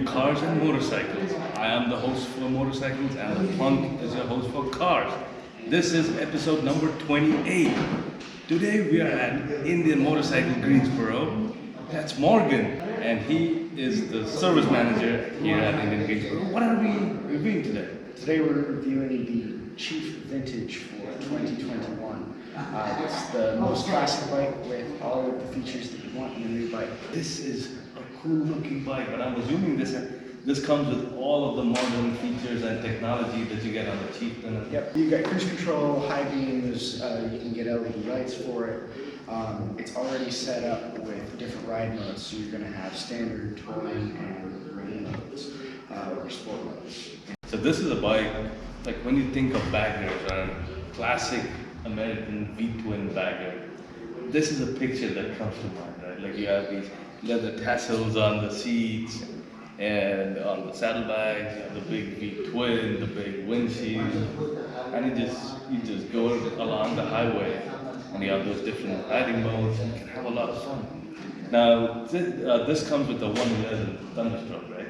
review cars and motorcycles. I am the host for motorcycles and the punk is your host for cars. This is episode number 28. Today we are at Indian Motorcycle Greensboro. That's Morgan, and he is the service manager here at Indian Greensboro. What are we reviewing today? Today we're reviewing the Chief Vintage for 2021. It's the most classic bike with all of the features that you want in a new bike. This is a cool looking bike, but I'm assuming this comes with all of the modern features and technology that you get on the Chieftain. Yep, you got cruise control, high beams, you can get LED lights for it. It's already set up with different ride modes, so you're going to have standard, touring, and rain modes, or sport modes. So this is a bike, like when you think of baggers, or classic American V-twin bagger, this is a picture that comes to mind, right? Like you have these leather tassels on the seats and on the saddlebags, you have the big V-twin, the big windshield, and you just go along the highway and you have those different riding modes and you can have a lot of fun. Now, this comes with the 111 Thunderstroke, right?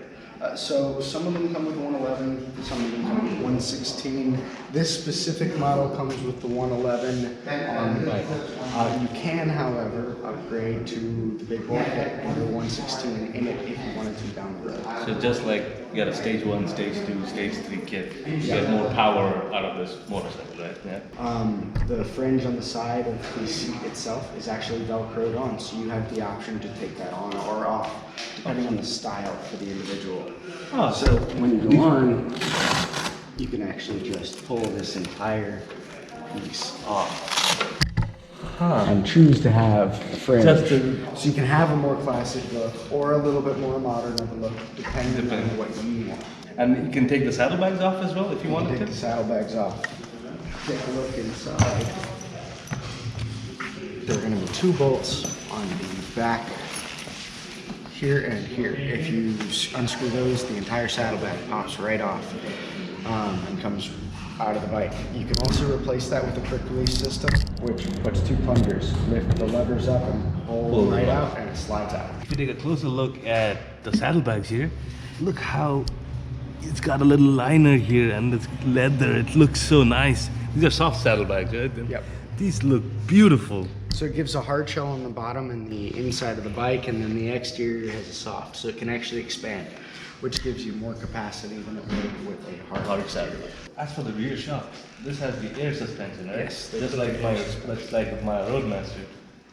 So some of them come with 111, some of them come with 116. This specific model comes with the 111 on the bike. You can, however, upgrade to the big boy kit and the 116 in it if you wanted to down the road. So just like you got a stage 1, stage 2, stage 3 kit, you get more power out of this motorcycle, right? Yeah. The fringe on the side of the seat itself is actually Velcroed on, so you have the option to take that on or off, depending on the style for the individual. Oh, So when you go on, you can actually just pull this entire piece off and choose to have a fringe. So you can have a more classic look or a little bit more modern of a look, depending on what you want. And you can take the saddlebags off as well if you wanted Take to. the saddlebags off. Take a look inside. There are going to be 2 bolts on the back, here and here. If you unscrew those, the entire saddlebag pops right off and comes out of the bike. You can also replace that with a quick release system, which puts 2 plungers. Lift the levers up and pull right out, and it slides out. If you take a closer look at the saddlebags here, look how it's got a little liner here and it's leather. It looks so nice. These are soft saddlebags, right? Yep. These look beautiful. So it gives a hard shell on the bottom and the inside of the bike, and then the exterior has a soft, so it can actually expand, which gives you more capacity than it would with a hard saddlebag. As for the rear shocks, this has the air suspension, right? Yes, Just like my Roadmaster.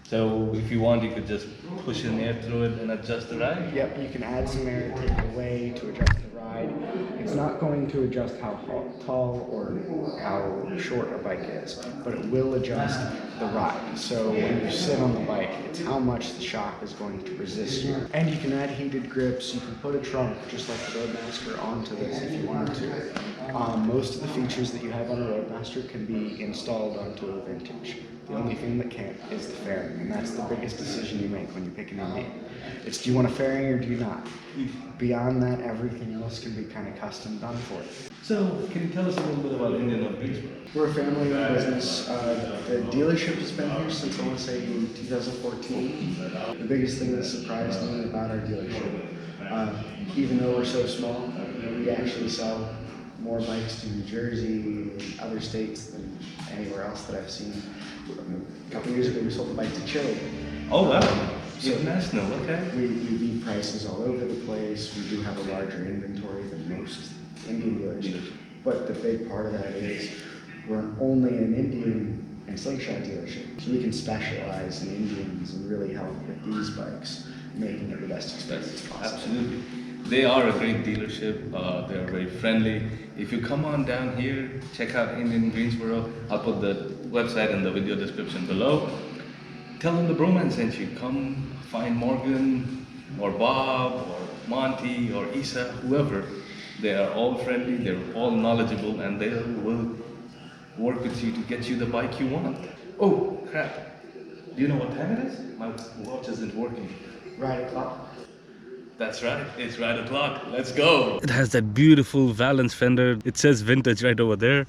So if you want, you could just push in air through it and adjust the ride. Yep, you can add some air, take it away to adjust the ride. It's not going to adjust how tall or how short a bike is, but it will adjust the ride. So when you sit on the bike, it's how much the shock is going to resist you. And you can add heated grips. You can put a trunk, just like the Roadmaster, onto this if you wanted to. Most of the features that you have on a Roadmaster can be installed onto a Vintage. The only thing that can't is the fairing, and that's the biggest decision you make when you pick an Indian. It's, do you want a fairing or do you not? Beyond that, everything else can be kind of custom done for it. So can you tell us a little bit about Indian of Greensboro? We're a family-owned business. The dealership has been here since, I want to say, 2014. The biggest thing that surprised me about our dealership, even though we're so small, we actually sell more bikes to New Jersey and other states than anywhere else that I've seen. A couple years ago, we sold a bike to Chile. Oh wow, international, okay. We beat prices all over the place. We do have a larger inventory than most Indian dealerships. But the big part of that is we're only an Indian and slingshot dealership. So we can specialize in Indians and really help with these bikes, making it the best experience possible. Absolutely. They are a great dealership. They are very friendly. If you come on down here, check out Indian Greensboro. I'll put the website in the video description below. Tell them the Bhromance sent you. Come find Morgan or Bob or Monty or Isa, whoever. They are all friendly, they're all knowledgeable, and they will work with you to get you the bike you want. Oh, crap. Do you know what time it is? My watch isn't working. Right o'clock. That's right, it's right o'clock. Let's go. It has that beautiful valance fender. It says vintage right over there.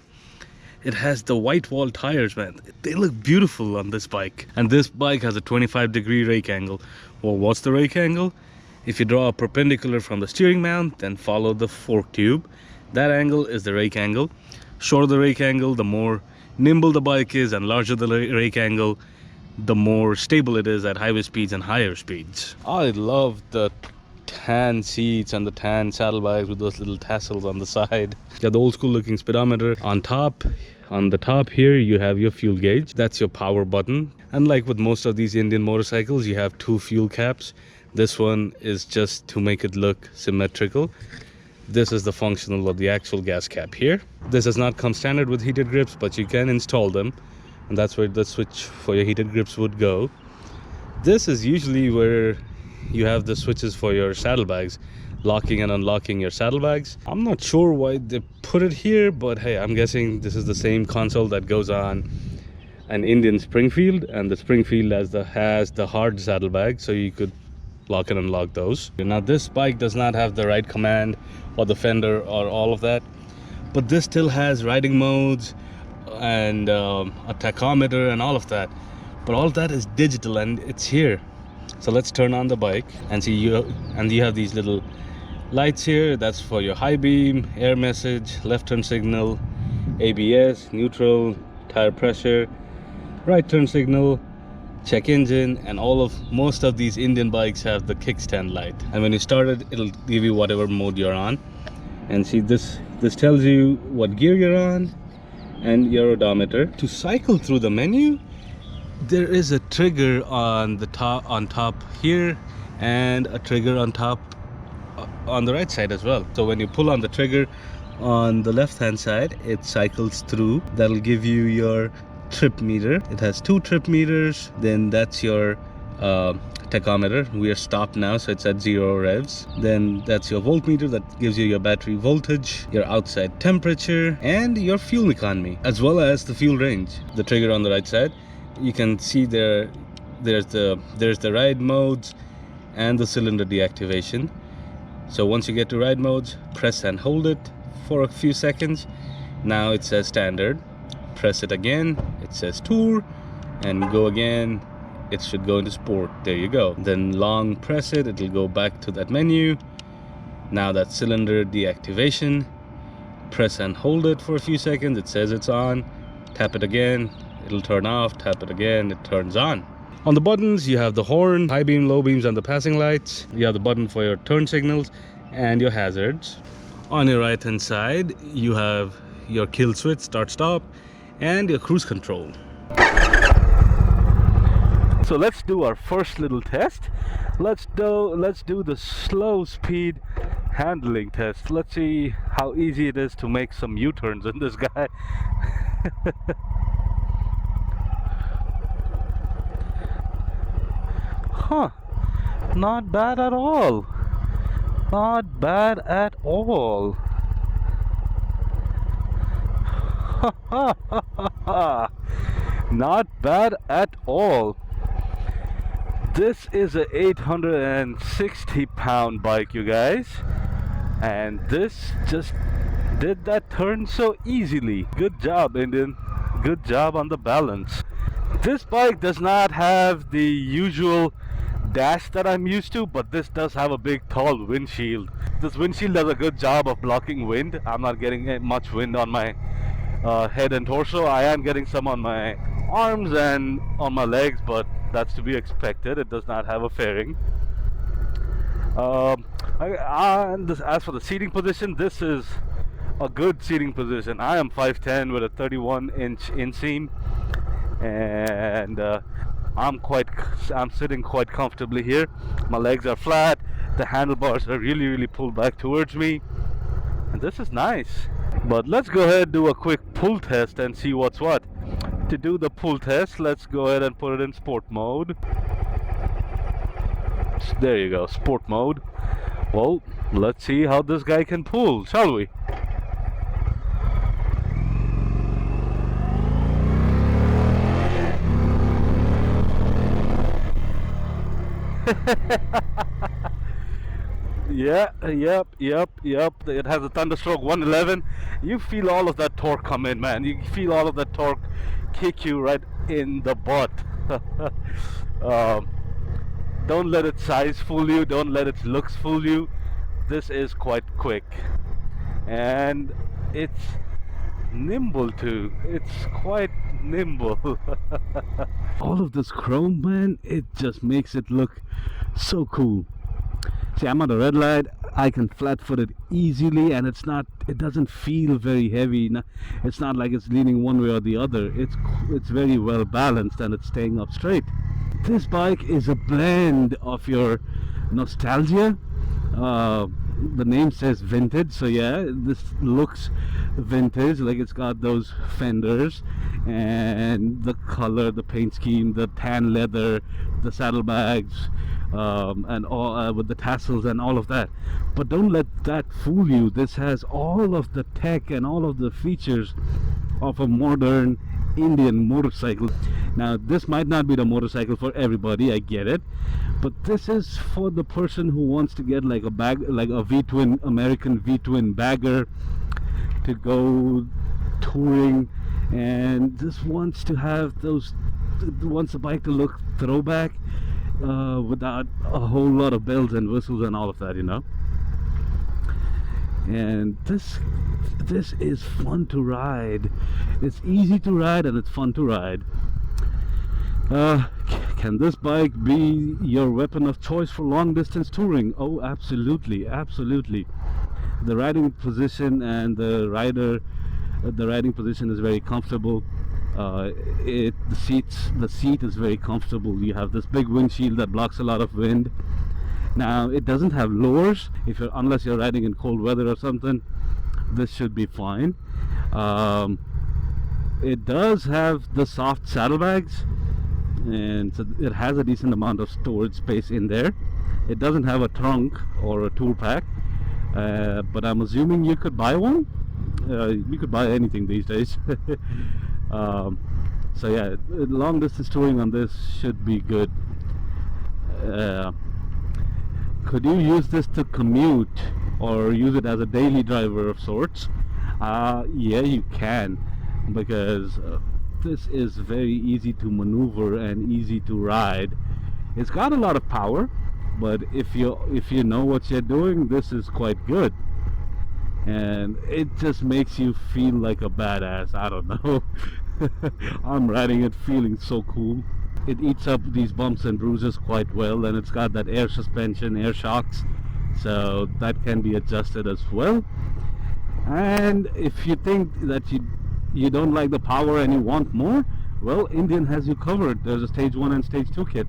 It has the white wall tires, man. They look beautiful on this bike. And this bike has a 25-degree rake angle. Well, what's the rake angle? If you draw a perpendicular from the steering mount, then follow the fork tube. That angle is the rake angle. Shorter the rake angle, the more nimble the bike is, and larger the rake angle, the more stable it is at highway speeds and higher speeds. I love the tan seats and the tan saddlebags with those little tassels on the side. You have the old school looking speedometer on top. On the top here you have your fuel gauge. That's your power button. And like with most of these Indian motorcycles, you have two fuel caps. This one is just to make it look symmetrical. This is the functional of the actual gas cap here. This does not come standard with heated grips, but you can install them, and that's where the switch for your heated grips would go. This is usually where you have the switches for your saddlebags, locking and unlocking your saddlebags. I'm not sure why they put it here, but hey, I'm guessing this is the same console that goes on an Indian Springfield, and the Springfield has the hard saddlebag, so you could lock and unlock those. Now this bike does not have the ride command or the fender or all of that, but this still has riding modes and a tachometer and all of that, but all of that is digital and it's here. So let's turn on the bike and see you have these little lights here. That's for your high beam, air message, left turn signal, ABS, neutral, tire pressure, right turn signal, check engine, and most of these Indian bikes have the kickstand light, and when you start it, it'll give you whatever mode you're on. And see, this tells you what gear you're on and your odometer. To cycle through the menu, there is a trigger on top here, and a trigger on top on the right side as well. So when you pull on the trigger on the left hand side, it cycles through. That'll give you your trip meter. It has two trip meters. Then that's your tachometer. We are stopped now, so it's at 0 revs. Then that's your voltmeter. That gives you your battery voltage, your outside temperature, and your fuel economy, as well as the fuel range. The trigger on the right side, you can see there's the ride modes and the cylinder deactivation. So once you get to ride modes, press and hold it for a few seconds. Now it says standard. Press it again, it says tour, and go again, it should go into sport. There you go. Then long press it, it'll go back to that menu. Now that cylinder deactivation, press and hold it for a few seconds, it says it's on. Tap it again, it'll turn off. Tap it again, it turns on. On the buttons, you have the horn, high beam, low beams, and the passing lights. You have the button for your turn signals and your hazards. On your right hand side, you have your kill switch, start stop, and your cruise control. So let's do our first little test. Let's do the slow speed handling test. Let's see how easy it is to make some U-turns in this guy. Huh, not bad at all. Not bad at all. Not bad at all. This is a 860 pound bike, you guys, and this just did that turn so easily. Good job, Indian. Good job on the balance. This bike does not have the usual dash that I'm used to, but this does have a big tall windshield. This windshield does a good job of blocking wind. I'm not getting much wind on my head and torso. I am getting some on my arms and on my legs, but that's to be expected. It does not have a fairing. As for the seating position, this is a good seating position. I am 5'10" with a 31-inch inseam, and I'm sitting quite comfortably here. My legs are flat. The handlebars are really pulled back towards me, and this is nice. But let's go ahead and do a quick pull test and see what's what. To do the pull test, let's go ahead and put it in sport mode. There you go, sport mode. Well, let's see how this guy can pull, shall we? Yep. It has a Thunderstroke 111. You feel all of that torque come in, man. You feel all of that torque kick you right in the butt. The Don't let its size fool you, don't let its looks fool you. This is quite quick. And it's nimble too. It's quite nimble. All of this chrome, man, it just makes it look so cool. See, I'm on a red light. I can flat foot it easily, and it doesn't feel very heavy. It's not like it's leaning one way or the other. It's very well balanced, and it's staying up straight. This bike is a blend of your nostalgia. The name says vintage, so yeah, this looks vintage. Like, it's got those fenders and the color, the paint scheme, the tan leather, the saddlebags, and all with the tassels and all of that. But don't let that fool you. This has all of the tech and all of the features of a modern Indian motorcycle. Now, this might not be the motorcycle for everybody, I get it, but this is for the person who wants to get like a V-twin, American V-twin bagger to go touring, and just wants to have wants the bike to look throwback, without a whole lot of bells and whistles and all of that, you know. And this is fun to ride. It's easy to ride and it's fun to ride. Can this bike be your weapon of choice for long distance touring? Oh, absolutely, absolutely. The riding position and the riding position is very comfortable. The seat is very comfortable. You have this big windshield that blocks a lot of wind. Now, it doesn't have lowers. Unless you're riding in cold weather or something, this should be fine. It does have the soft saddlebags, and so it has a decent amount of storage space in there. It doesn't have a trunk or a tool pack, but I'm assuming you could buy one. You could buy anything these days. So yeah, long distance touring on this should be good. Could you use this to commute or use it as a daily driver of sorts? Yeah, you can, because this is very easy to maneuver and easy to ride. It's got a lot of power, but if you know what you're doing, this is quite good. And it just makes you feel like a badass. I don't know. I'm riding it feeling so cool. It eats up these bumps and bruises quite well, and it's got that air suspension, air shocks, so that can be adjusted as well. And if you think that you don't like the power and you want more, well, Indian has you covered. There's a stage 1 and stage 2 kit,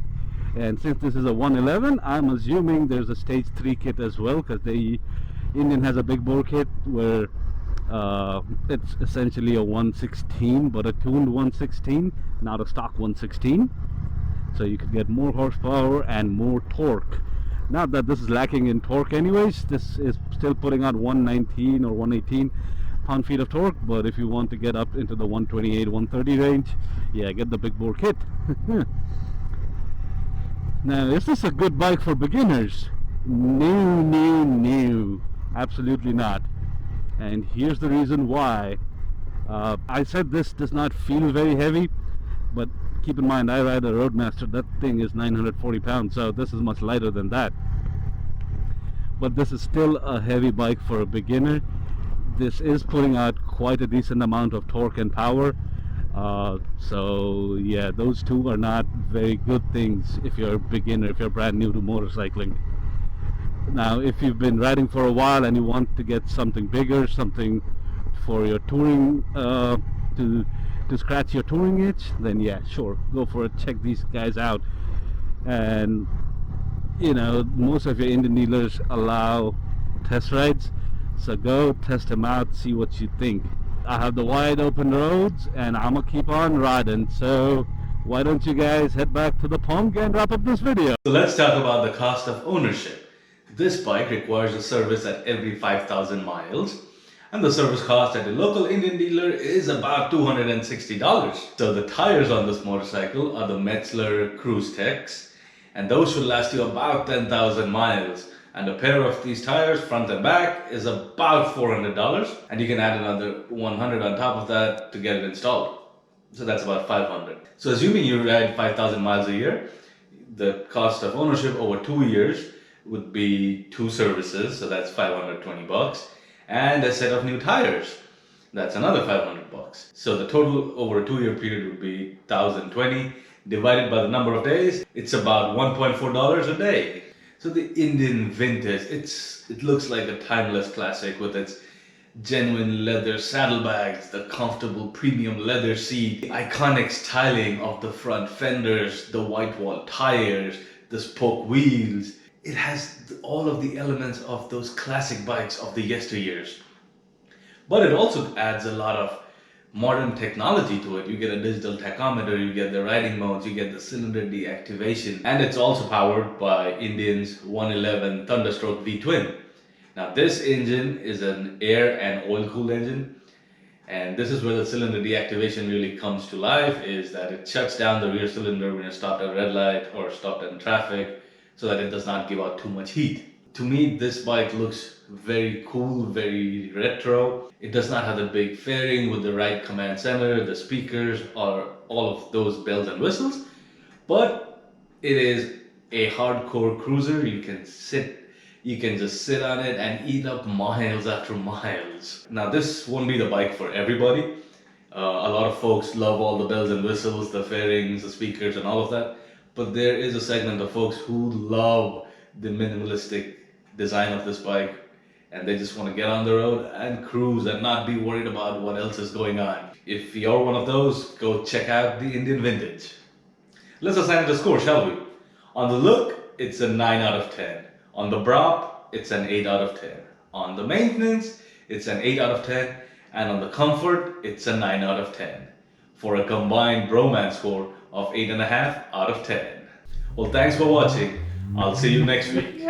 and since this is a 111, I'm assuming there's a stage 3 kit as well, because Indian has a big bore kit where it's essentially a 116, but a tuned 116, not a stock 116. So you could get more horsepower and more torque. Not that this is lacking in torque anyways. This is still putting out 119 or 118 pound-feet of torque, but if you want to get up into the 128, 130 range, yeah, get the big bore kit. Now, is this a good bike for beginners? No. Absolutely not. And here's the reason why. I said this does not feel very heavy, but keep in mind, I ride a Roadmaster. That thing is 940 pounds, so this is much lighter than that. But this is still a heavy bike for a beginner. This is putting out quite a decent amount of torque and power. So yeah, those two are not very good things if you're a beginner, if you're brand new to motorcycling. Now, if you've been riding for a while and you want to get something bigger, something for your touring, to scratch your touring itch, then yeah, sure, go for it. Check these guys out. And you know, most of your Indian dealers allow test rides, so go test them out, see what you think. I have the wide open roads and I'm gonna keep on riding, so why don't you guys head back to the punk and wrap up this video. So let's talk about the cost of ownership. This bike requires a service at every 5,000 miles, and the service cost at a local Indian dealer is about $260. So the tires on this motorcycle are the Metzler Cruise Techs, and those should last you about 10,000 miles. And a pair of these tires, front and back, is about $400, and you can add another $100 on top of that to get it installed. So that's about $500. So assuming you ride 5,000 miles a year, The cost of ownership over 2 years would be 2 services, so that's $520, and a set of new tires. That's another $500. So the total over a 2-year period would be $1,020. Divided by the number of days, it's about $1.4 a day. So the Indian vintage, it looks like a timeless classic with its genuine leather saddlebags, the comfortable premium leather seat, the iconic styling of the front fenders, the white wall tires, the spoke wheels. It has all of the elements of those classic bikes of the yesteryears. But it also adds a lot of modern technology to it. You get a digital tachometer, you get the riding modes, you get the cylinder deactivation, and it's also powered by Indian's 111 Thunderstroke V-twin. Now this engine is an air and oil cooled engine, and this is where the cylinder deactivation really comes to life, is that it shuts down the rear cylinder when you're stopped at a red light or stopped in traffic so that it does not give out too much heat. To me, this bike looks very cool, very retro. It does not have the big fairing with the right command center, the speakers, or all of those bells and whistles, but it is a hardcore cruiser. You can just sit on it and eat up miles after miles. Now this won't be the bike for everybody. A lot of folks love all the bells and whistles, the fairings, the speakers, and all of that, but there is a segment of folks who love the minimalistic design of this bike, and they just want to get on the road and cruise and not be worried about what else is going on. If you're one of those, go check out the Indian Vintage. Let's assign it a score, shall we? On the look, it's a 9 out of 10. On the Braap, it's an 8 out of 10. On the maintenance, it's an 8 out of 10. And on the comfort, it's a 9 out of 10. For a combined Bhromance score of 8.5 out of 10. Well, thanks for watching. I'll see you next week.